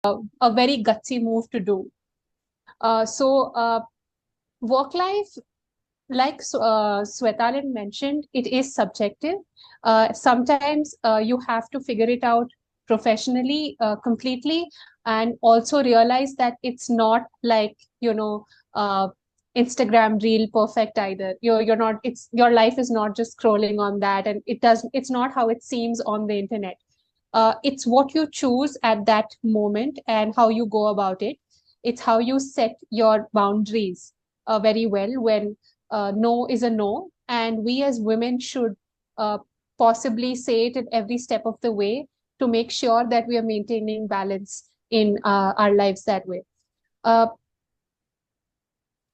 a very gutsy move to do. So work life, like Swetalin mentioned, it is subjective. Sometimes you have to figure it out professionally, completely, and also realize that it's not like, uh, Instagram reel perfect either. You're not. It's your life is not just scrolling on that, and it's not how it seems on the internet. It's what you choose at that moment and how you go about it. It's how you set your boundaries very well when no is a no. And we as women should uh, possibly say it at every step of the way to make sure that we are maintaining balance in our lives that way. Uh,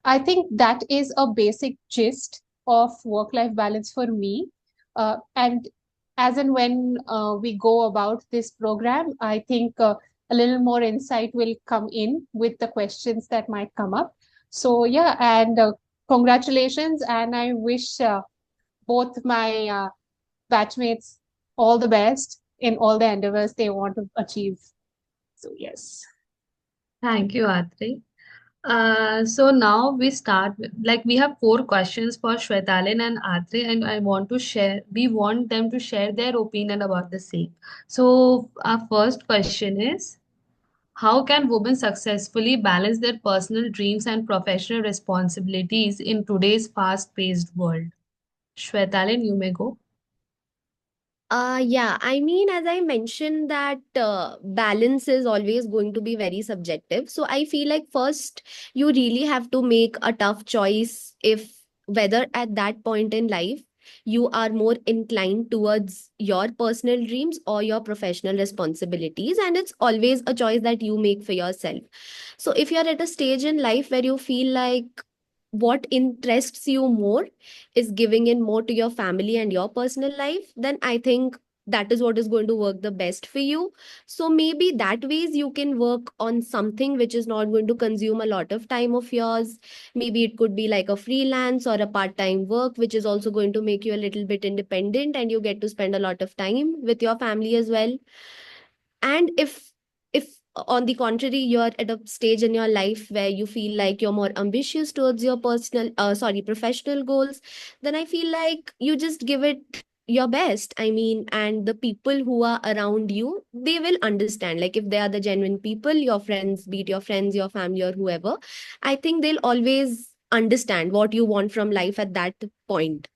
I think that is a basic gist of work-life balance for me. And as and when we go about this program, I think a little more insight will come in with the questions that might come up. So yeah, and congratulations, and I wish both my batchmates all the best in all the endeavors they want to achieve. So yes. Thank you, Atri. So now we start with, like, we have four questions for Shwetalin and Atri, and we want them to share their opinion about the same. So our first question is, how can women successfully balance their personal dreams and professional responsibilities in today's fast-paced world? Shwetalin, you may go. Yeah, I mean, as I mentioned, that balance is always going to be very subjective. So I feel like first you really have to make a tough choice if whether at that point in life you are more inclined towards your personal dreams or your professional responsibilities. And it's always a choice that you make for yourself. So if you're at a stage in life where you feel like what interests you more is giving in more to your family and your personal life, then I think that is what is going to work the best for you. So maybe that ways you can work on something which is not going to consume a lot of time of yours. Maybe it could be like a freelance or a part-time work which is also going to make you a little bit independent and you get to spend a lot of time with your family as well. And if on the contrary you're at a stage in your life where you feel like you're more ambitious towards your professional goals, then I feel like you just give it your best. I mean, and the people who are around you, they will understand. Like if they are the genuine people, your friends, be it your friends, your family, or whoever, I think they'll always understand what you want from life at that point.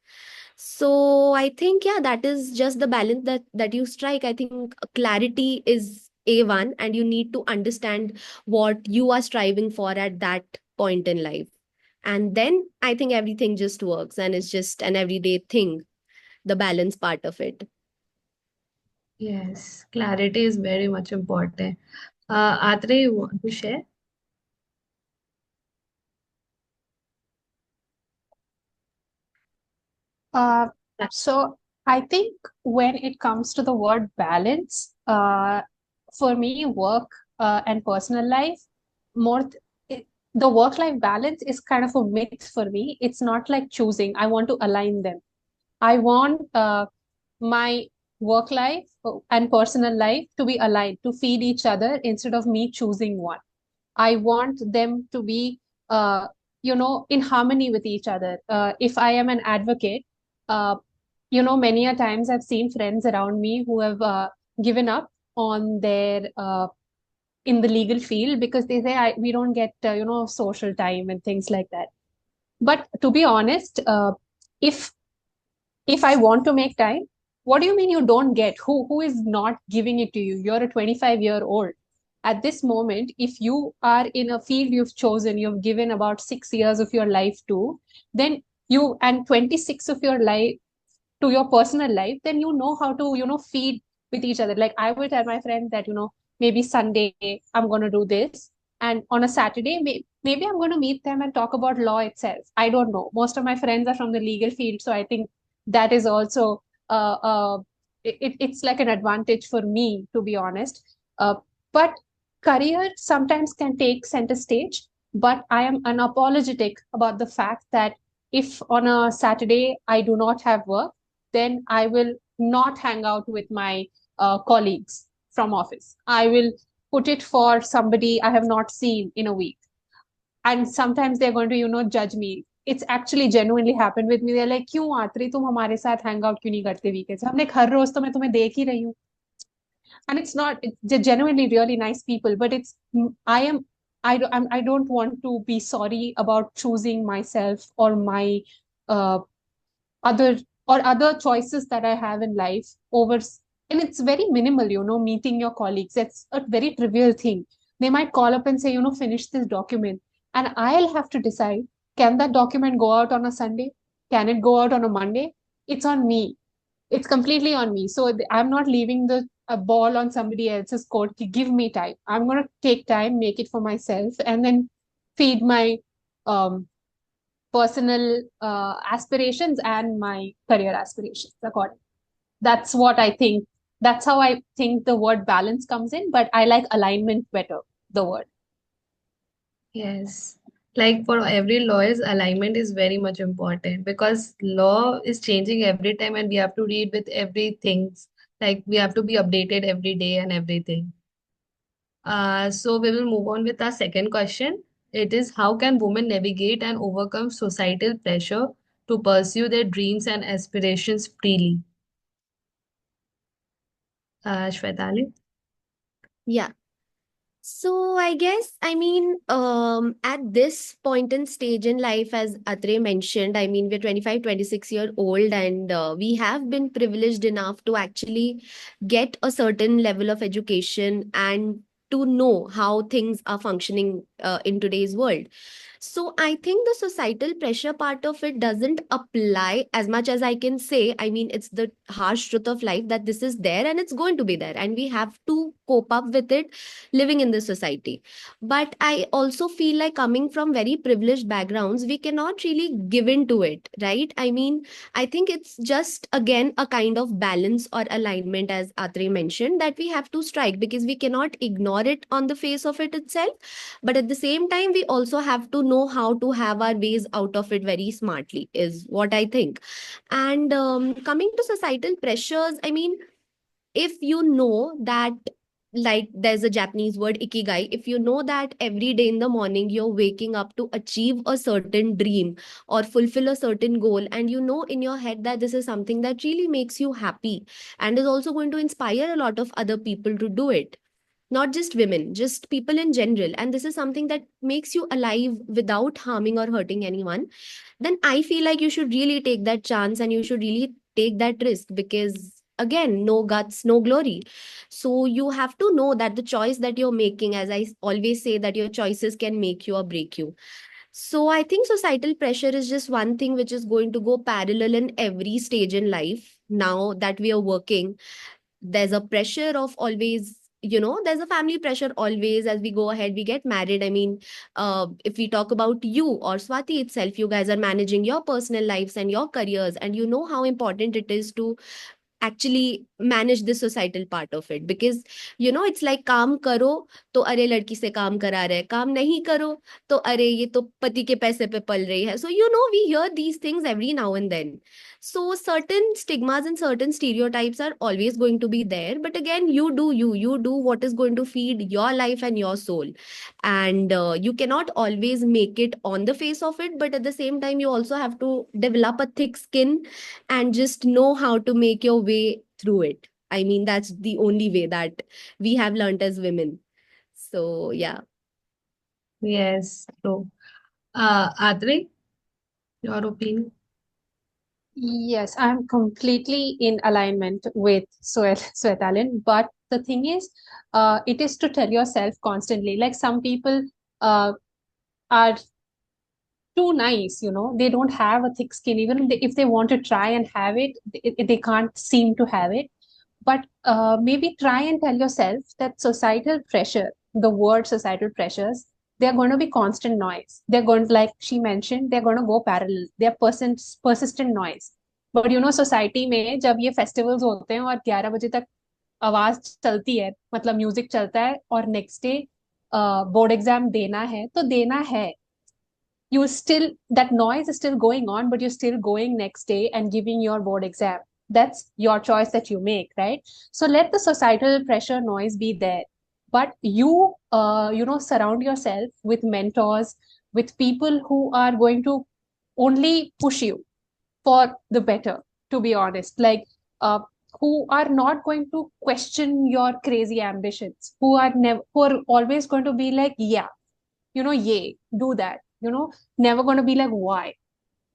So I think, yeah, that is just the balance that you strike. I think clarity is A1, and you need to understand what you are striving for at that point in life. And then I think everything just works and it's just an everyday thing, the balance part of it. Yes, clarity is very much important. Atri, you want to share? Uh, so I think when it comes to the word balance, for me, work and personal life, more th it, the work-life balance is kind of a myth for me. It's not like choosing. I want to align them. I want my work life and personal life to be aligned, to feed each other instead of me choosing one. I want them to be, in harmony with each other. If I am an advocate, uh, many a times I've seen friends around me who have given up on their in the legal field because they say we don't get, social time and things like that. But to be honest, if if I want to make time, what do you mean you don't get? Who is not giving it to you? You're a 25-year-old. At this moment, if you are in a field you've chosen, you've given about 6 years of your life to, then you and 26 of your life to your personal life, then you know how to, feed with each other. Like I will tell my friend that, maybe Sunday I'm going to do this. And on a Saturday, maybe I'm going to meet them and talk about law itself. I don't know. Most of my friends are from the legal field. So I think that is also, it's like an advantage for me, to be honest. But career sometimes can take center stage. But I am unapologetic about the fact that if on a Saturday I do not have work, then I will not hang out with my colleagues from office. I will put it for somebody I have not seen in a week. And sometimes they're going to, judge me. It's actually genuinely happened with me. They're like, क्यों आत्री तुम हमारे साथ hang out क्यों नहीं करते weekends? हम like हर रोज तो मैं तुम्हें देख ही रही हूँ. And it's not, they're genuinely really nice people, but it's, I don't want to be sorry about choosing myself or my uh, other other choices that I have in life over, and it's very minimal, meeting your colleagues. That's a very trivial thing. They might call up and say, finish this document. And I'll have to decide, can that document go out on a Sunday? Can it go out on a Monday? It's on me. It's completely on me. So I'm not leaving the a ball on somebody else's court to give me time. I'm going to take time, make it for myself, and then feed my um, personal aspirations and my career aspirations according. That's what I think. That's how I think the word balance comes in, but I like alignment better, the word. Yes. Like for every lawyer's alignment is very much important because law is changing every time and we have to read with everything. Like we have to be updated every day and everything. So we will move on with our second question. It is how can women navigate and overcome societal pressure to pursue their dreams and aspirations freely? Shwetali? Yeah. So I guess, I mean, at this point in stage in life, as Atre mentioned, I mean, we're 25, 26 year old, and we have been privileged enough to actually get a certain level of education and to know how things are functioning in today's world. So I think the societal pressure part of it doesn't apply as much as I can say. I mean, it's the harsh truth of life that this is there and it's going to be there, and we have to cope up with it living in this society. But I also feel like coming from very privileged backgrounds, we cannot really give in to it, right? I mean, I think it's just again a kind of balance or alignment, as Atre mentioned, that we have to strike, because we cannot ignore it on the face of it itself. But at the same time, we also have to know how to have our ways out of it very smartly, is what I think. And coming to societal pressures, I mean, if you know that, like there's a Japanese word ikigai, if you know that every day in the morning you're waking up to achieve a certain dream or fulfill a certain goal, and you know in your head that this is something that really makes you happy and is also going to inspire a lot of other people to do it, not just women, just people in general, and this is something that makes you alive without harming or hurting anyone, then I feel like you should really take that chance and you should really take that risk, because again, no guts, no glory. So you have to know that the choice that you're making, as I always say, that your choices can make you or break you. So I think societal pressure is just one thing which is going to go parallel in every stage in life. Now that we are working, there's a pressure of always, there's a family pressure always as we go ahead, we get married. I mean, if we talk about you or Swati itself, you guys are managing your personal lives and your careers, and you know how important it is to actually manage the societal part of it, because it's like काम करो तो अरे लड़की से काम करा रहे, काम नहीं करो तो अरे ये तो पति के पैसे पे पल रही है. So we hear these things every now and then. So certain stigmas and certain stereotypes are always going to be there, but again, you do what is going to feed your life and your soul. And you cannot always make it on the face of it, but at the same time you also have to develop a thick skin and just know how to make your way through it. I mean, that's the only way that we have learned as women. So, yeah. Yes, true. Adri, your opinion? Yes, I'm completely in alignment with Swetalin. But the thing is, it is to tell yourself constantly. Like some people are too nice, they don't have a thick skin. Even if they want to try and have it, they can't seem to have it. But maybe try and tell yourself that societal pressure, the word societal pressures, they're going to be constant noise. They're going to, like she mentioned, they're going to go parallel. They're persistent noise. But society में जब ये festivals होते हैं और 11 बजे तक आवाज चलती है, मतलब म्यूजिक चलता है, और नेक्स्ट डे बोर्ड एग्जाम देना है तो देना है. You still, that noise is still going on, but you're still going next day and giving your board exam. That's your choice that you make, right? So let the societal pressure noise be there. but surround yourself with mentors, with people who are going to only push you for the better, to be honest, like who are not going to question your crazy ambitions, who are always going to be like, yeah, yay, do that, never going to be like, why.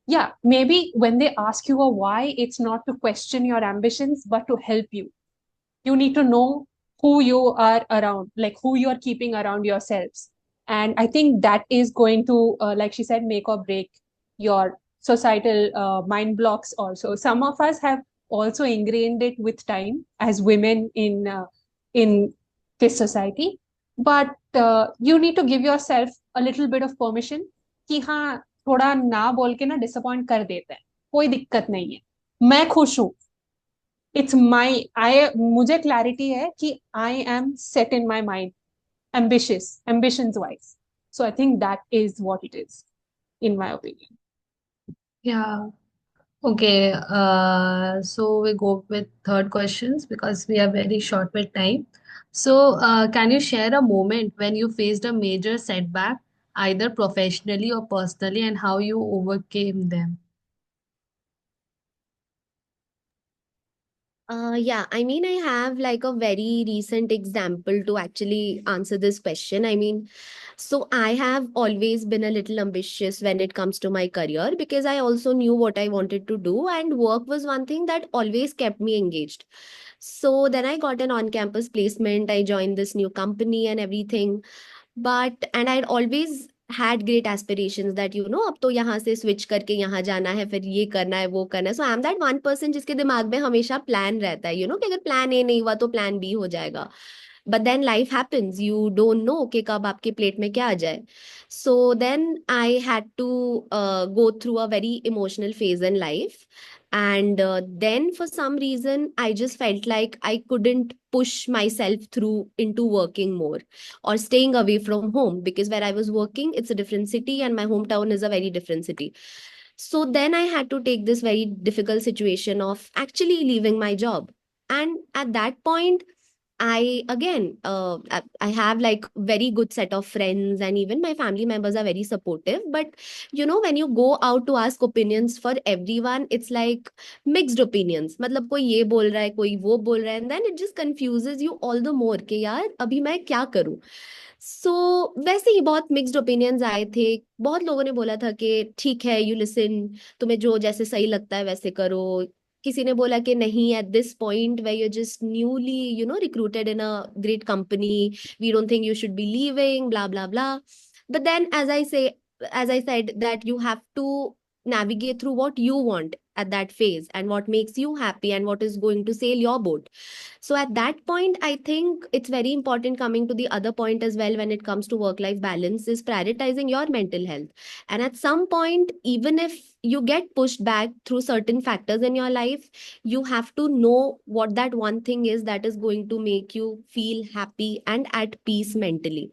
Yeah, maybe when they ask you a why, it's not to question your ambitions but to help you. You need to know who you are around, like who you are keeping around yourselves. And I think that is going to, like she said, make or break your societal mind blocks. Also, some of us have also ingrained it with time as women in this society. But you need to give yourself a little bit of permission कि हाँ, थोड़ा ना बोल के ना disappoint कर देते हैं, कोई दिक्कत नहीं है, मैं खुश हूँ, इट्स माई आई, मुझे क्लैरिटी है कि I am set in my mind, ambitious ambitions wise. So I think that is what it is, in my opinion. Yeah. Okay. So we go with third questions because we are very short with time. So, can you share a moment when you faced a major setback, either professionally or personally, and how you overcame them? Yeah, I mean, I have like a very recent example to actually answer this question. I mean, so I have always been a little ambitious when it comes to my career because I also knew what I wanted to do, and work was one thing that always kept me engaged. So then I got an on-campus placement. I joined this new company and everything. And I'd always had great aspirations that अब तो यहाँ से switch करके यहाँ जाना है, फिर ये करना है, वो करना है. So I am that one person जिसके दिमाग में हमेशा प्लान रहता है, कि अगर प्लान ए नहीं हुआ तो प्लान बी हो जाएगा. But then life happens, you don't know कि कब आपके प्लेट में क्या आ जाए. So then I had to go through a very emotional phase in life. And then for some reason, I just felt like I couldn't push myself through into working more or staying away from home, because where I was working, it's a different city and my hometown is a very different city. So then I had to take this very difficult situation of actually leaving my job. And at that point, I have like very good set of friends, and even my family members are very supportive. But when you go out to ask opinions for everyone, it's like mixed opinions. मतलब कोई ये बोल रहा है, कोई वो बोल रहा है, and then it just confuses you all the more कि यार अभी मैं क्या करूं. सो वैसे ही बहुत मिक्स्ड ओपिनियंस आए थे. बहुत लोगों ने बोला था कि ठीक है, यू लिसन, तुम्हें जो जैसे सही लगता है वैसे करो. किसी ने बोला कि नहीं, at this point way you just newly recruited in a great company, we don't think you should be leaving, blah blah blah. But then, as I said, that you have to navigate through what you want at that phase and what makes you happy and what is going to sail your boat. So at that point, I think it's very important, coming to the other point as well, when it comes to work life balance, is prioritizing your mental health. And at some point, even if you get pushed back through certain factors in your life, you have to know what that one thing is that is going to make you feel happy and at peace mentally.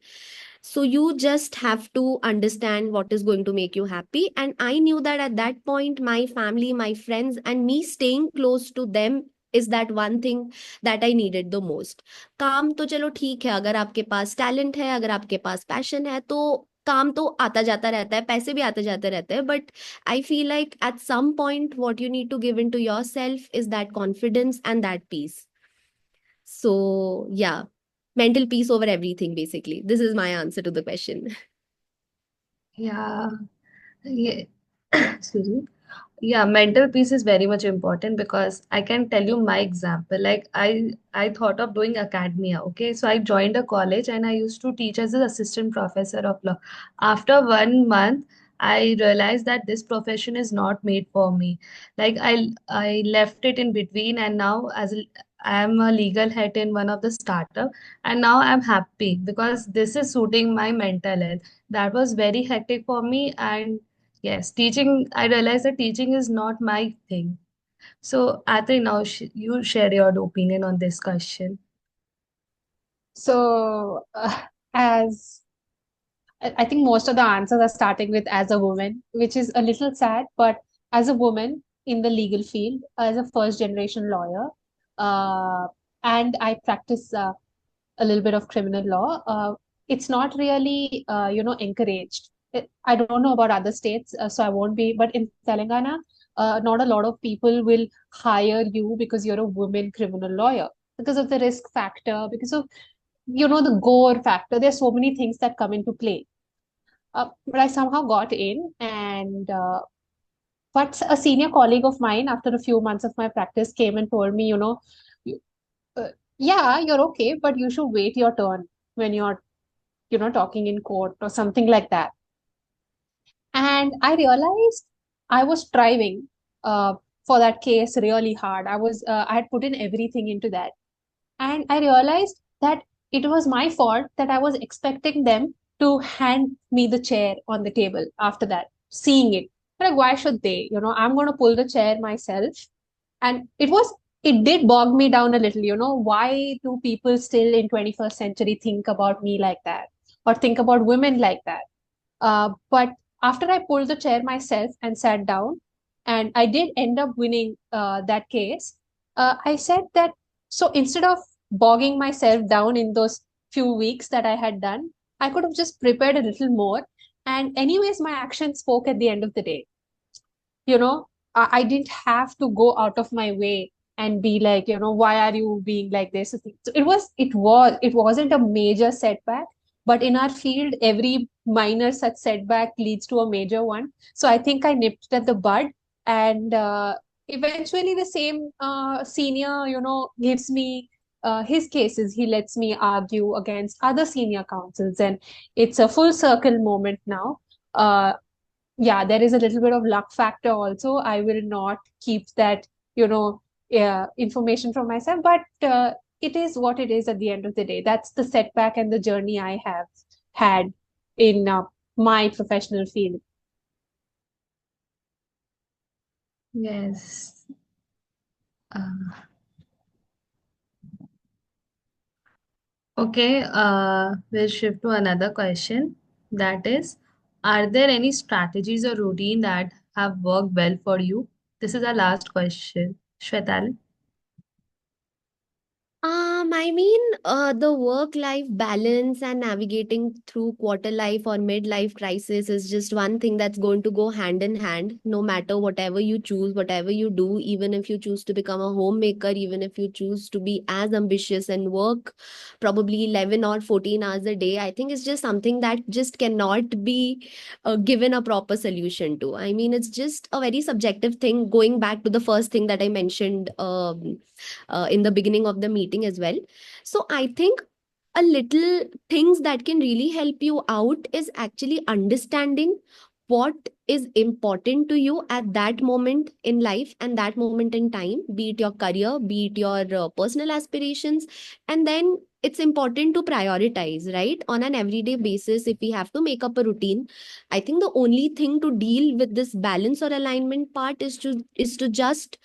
So you just have to understand what is going to make you happy. And I knew that at that point, my family, my friends, and me staying close to them is that one thing that I needed the most. काम तो चलो ठीक है, अगर आपके पास talent है, अगर आपके पास पैशन है, तो काम तो आता जाता रहता है, पैसे भी आते जाते रहते हैं. But I feel like at some point what you need to give in to yourself is that confidence and that peace. So, yeah, mental peace over everything, basically. This is my answer to the question. Yeah. Yeah. Excuse me. Yeah, mental peace is very much important because I can tell you my example. Like I thought of doing academia. Okay, so I joined a college and I used to teach as an assistant professor of law. After 1 month, I realized that this profession is not made for me. Like I left it in between, and now I am a legal head in one of the startup, and now I'm happy because this is suiting my mental health. That was very hectic for me, and yes, teaching, I realized that teaching is not my thing. So, Atri, now you share your opinion on this question. So, as I think most of the answers are starting with as a woman, which is a little sad, but as a woman in the legal field, as a first generation lawyer, uh, and I practice. a little bit of criminal law. It's not really, encouraged. I don't know about other states, so I won't be. But in Telangana, not a lot of people will hire you because you're a woman criminal lawyer, because of the risk factor, because of, the gore factor. There's so many things that come into play. But I somehow got in, and but a senior colleague of mine, after a few months of my practice, came and told me, you- yeah, you're okay, but you should wait your turn when you're, talking in court or something like that. And I realized I was striving for that case really hard. I had put in everything into that. And I realized that it was my fault that I was expecting them to hand me the chair on the table after that, seeing it. Like, why should they? I'm going to pull the chair myself. And it did bog me down a little, why do people still in 21st century think about me like that or think about women like that? But after I pulled the chair myself and sat down, and I did end up winning that case, I said that, so instead of bogging myself down in those few weeks that I had done, I could have just prepared a little more. And, anyways, my action spoke at the end of the day. I didn't have to go out of my way and be like, why are you being like this? So it wasn't a major setback, but in our field, every minor such setback leads to a major one. So I think I nipped at the bud, and eventually the same senior, gives me his cases. He lets me argue against other senior counsels, and it's a full circle moment now. Yeah, there is a little bit of luck factor also. I will not keep that, information from myself, but it is what it is at the end of the day. That's the setback and the journey I have had in my professional field. Yes. Uh, okay, we'll shift to another question. That is, are there any strategies or routine that have worked well for you? This is our last question. Shwetal? I mean, the work-life balance and navigating through quarter life or midlife crisis is just one thing that's going to go hand in hand, no matter whatever you choose, whatever you do, even if you choose to become a homemaker, even if you choose to be as ambitious and work probably 11 or 14 hours a day. I think it's just something that just cannot be given a proper solution to. I mean, it's just a very subjective thing, going back to the first thing that I mentioned. In the beginning of the meeting as well. So I think a little things that can really help you out is actually understanding what is important to you at that moment in life and that moment in time, be it your career, be it your personal aspirations. And then it's important to prioritize, right? On an everyday basis, if we have to make up a routine, I think the only thing to deal with this balance or alignment part is to just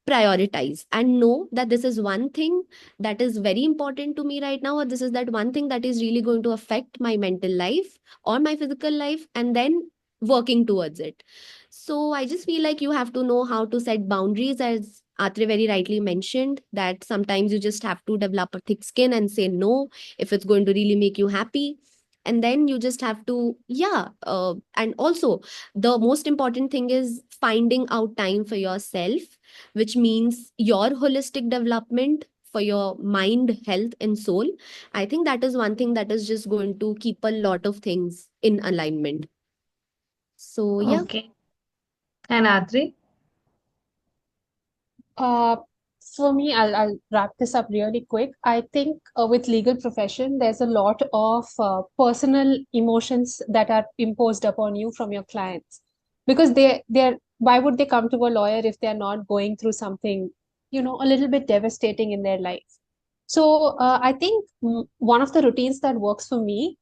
prioritize and know that this is one thing that is very important to me right now, or this is that one thing that is really going to affect my mental life or my physical life, and then working towards it. So I just feel like you have to know how to set boundaries, as Atre very rightly mentioned, that sometimes you just have to develop a thick skin and say no if it's going to really make you happy. And then you just have to, yeah. And also, the most important thing is finding out time for yourself, which means your holistic development for your mind, health, and soul. I think that is one thing that is just going to keep a lot of things in alignment. So, yeah. Okay. And Atri? Uh, for me, I'll wrap this up really quick. I think with legal profession, there's a lot of personal emotions that are imposed upon you from your clients, because they're why would they come to a lawyer if they're not going through something, a little bit devastating in their life? So I think one of the routines that works for me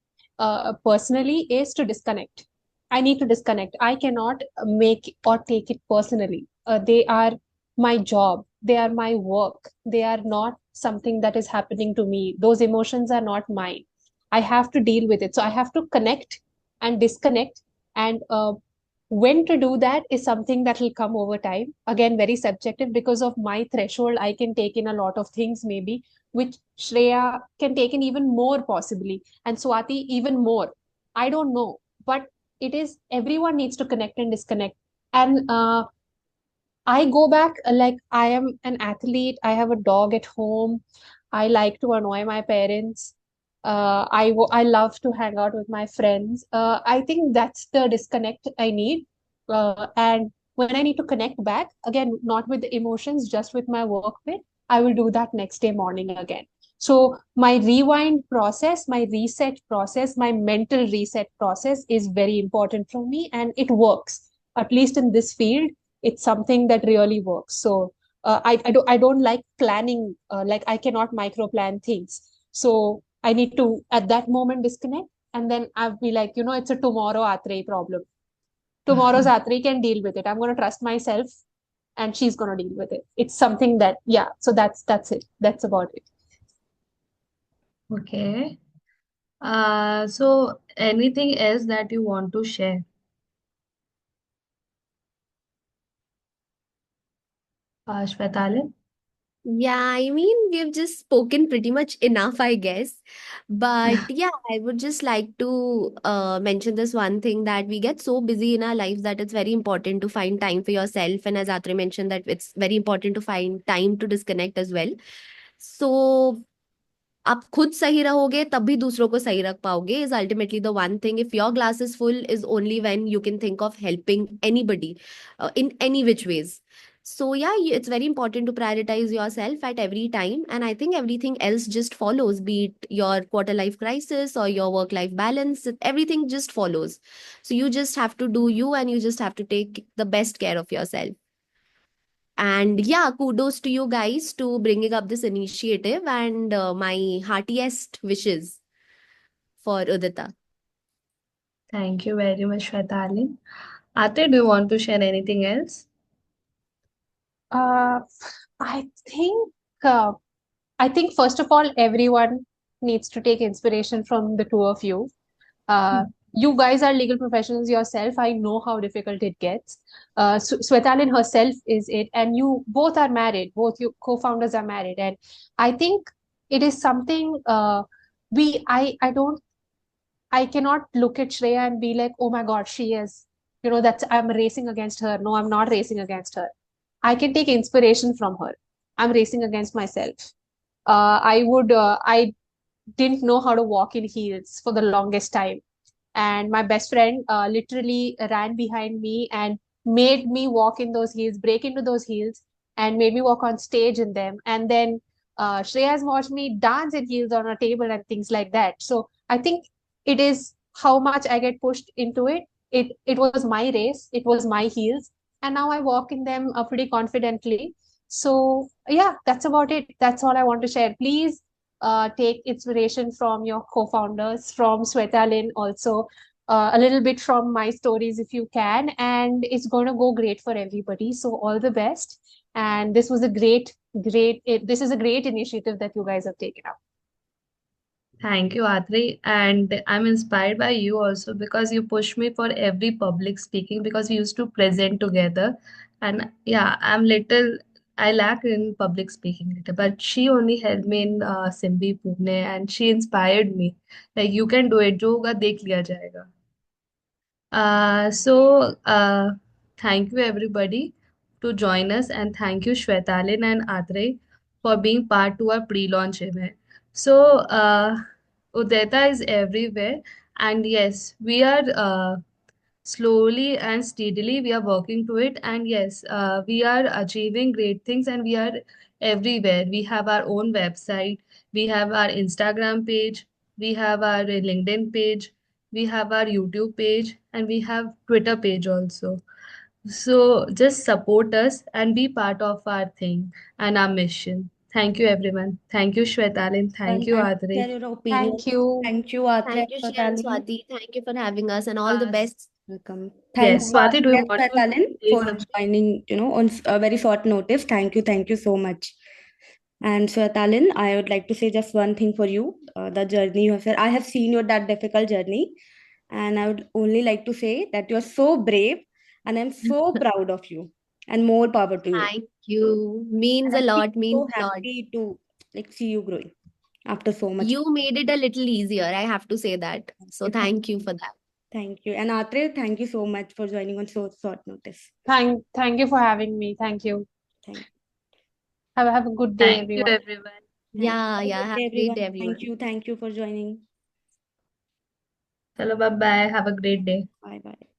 personally is to disconnect. I need to disconnect. I cannot make or take it personally. They are my job, they are my work, they are not something that is happening to me. Those emotions are not mine. I have to deal with it. So I have to connect and disconnect. And when to do that is something that will come over time. Again, very subjective, because of my threshold. I can take in a lot of things maybe, which Shreya can take in even more possibly, and Swati even more. I don't know, but it is everyone needs to connect and disconnect. And I go back like I am an athlete. I have a dog at home. I like to annoy my parents. I love to hang out with my friends. I think that's the disconnect I need. And when I need to connect back, again, not with the emotions, just with my work bit, I will do that next day morning again. So my rewind process, my reset process, my mental reset process is very important for me, and it works. At least in this field, it's something that really works. So I don't like planning. Like I cannot micro plan things. So I need to at that moment disconnect, and then I'll be like, it's a tomorrow Atre problem. Tomorrow's Atre can deal with it. I'm going to trust myself, and she's going to deal with it. It's something that, yeah. So that's it. That's about it. Okay. So anything else that you want to share, Shwetali? Yeah, I mean, we've just spoken pretty much enough, I guess. But yeah, I would just like to mention this one thing that we get so busy in our lives that it's very important to find time for yourself. And as Atre mentioned, that it's very important to find time to disconnect as well. So आप खुद सही रहोगे तब भी दूसरों को सही रख पाओगे is ultimately the one thing. If your glass is full is only when you can think of helping anybody in any which ways. So yeah, it's very important to prioritize yourself at every time, and I think everything else just follows, be it your quarter life crisis or your work life balance, everything just follows. So you just have to do you, and you just have to take the best care of yourself. And yeah, kudos to you guys to bringing up this initiative, and my heartiest wishes for Udita. Thank you very much, Shwetali. Ate, do you want to share anything else? Uh, I think uh, I think first of all, everyone needs to take inspiration from the two of you. Uh, you guys are legal professionals yourself. I know how difficult it gets. Swetalin herself is it, and you both are married. Both you co-founders are married, and I think it is something I don't I cannot look at Shreya and be like, oh my God, she is, that's I'm racing against her. No, I'm not racing against her. I can take inspiration from her. I'm racing against myself. I didn't know how to walk in heels for the longest time. And my best friend literally ran behind me and made me walk in those heels, break into those heels, and made me walk on stage in them. And then Shreya has watched me dance in heels on a table and things like that. So I think it is how much I get pushed into it. It was my race, it was my heels, and now I walk in them pretty confidently. So yeah, that's about it. That's all I want to share. Please take inspiration from your co-founders, from Sweta Lin also, a little bit from my stories if you can, and it's going to go great for everybody. So all the best. And this was a this is a great initiative that you guys have taken up. Thank you, Atri. And I'm inspired by you also because you push me for every public speaking because we used to present together. And yeah, I lack in public speaking little, but she only helped me in Simbi Pune and she inspired me. Like, you can do it, जो होगा देख लिया जाएगा. So, thank you everybody to join us, and thank you Shwetalin and Atre for being part to our pre-launch event. So, Udeta is everywhere, and yes, we are slowly and steadily we are working to it, and yes, we are achieving great things, and we are everywhere. We have our own website, we have our Instagram page, we have our LinkedIn page, we have our YouTube page, and we have Twitter page also. So just support us and be part of our thing and our mission. Thank you everyone. Thank you Shwetalin. Thank And you thank you for Adri. sharing your Thank opinions. you. Thank you, Atre Thank you, and Shreya and Swetali. Swati. Thank you for having us, and all the Uh, best. Welcome. yes, Thanks, Swati, do Atre you and want to Swetali, say for something? joining, on a very short notice. Thank you so much. And Swetali, I would like to say just one thing for you. The journey you have said, I have seen your that difficult journey, and I would only like to say that you're so brave, and I'm so proud of you, and more power to you. Thank you. And Means I a feel lot, means so a lot. happy to like see you growing after so much. You made it a little easier, I have to say that. So Thank thank you you. for that. Thank you. And Atre, thank you so much for joining on so short notice. Thank you for having me. Thank you. Thank, Have a good day, Thank you, everyone. everyone. thank you. Yeah, Have a yeah. good Have day, a great day, everyone. everyone. Thank you for joining. Hello, bye bye. Have a great day. Bye bye.